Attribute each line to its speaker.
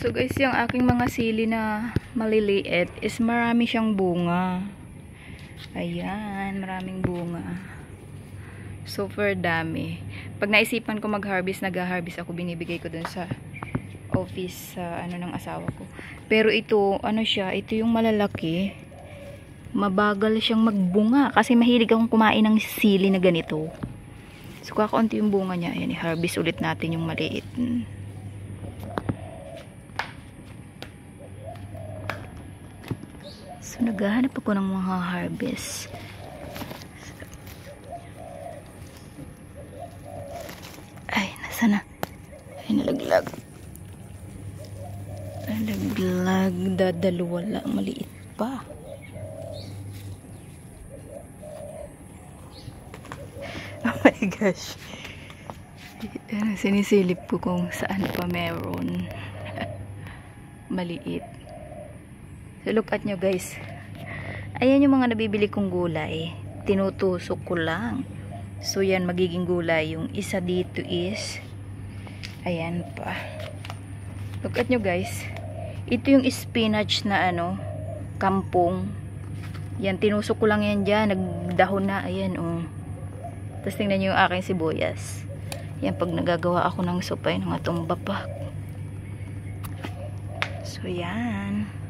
Speaker 1: So guys, yung aking mga sili na maliliit is marami siyang bunga. Ayan, maraming bunga. Super dami. Pag naisipan ko mag-harvest, nag-harvest ako, binibigay ko dun sa office sa ng asawa ko. Pero ito, siya, ito yung malalaki. Mabagal siyang magbunga kasi mahilig akong kumain ng sili na ganito. So kakaunti yung bunga niya. Ayan, i-harvest ulit natin yung maliit. So naghahanap ako ng mga harvest. Ay, nasa na? Ay, nalaglag. Nalaglag. Dadalawa lang. Maliit pa. Oh my gosh. Sinisilip ko kung saan pa meron. Maliit. So look at nyo guys. Ayan yung mga nabibili kong gulay. Tinutusok ko lang. So yan magiging gulay. Yung isa dito is ayan pa. Look at nyo guys. Ito yung spinach na kampong. Yan, tinusok ko lang yan dyan. Nagdahon na. Ayan oh. Tapos tingnan nyo yung aking sibuyas. Yan, pag nagagawa ako ng supay ng atong bapak. So yan.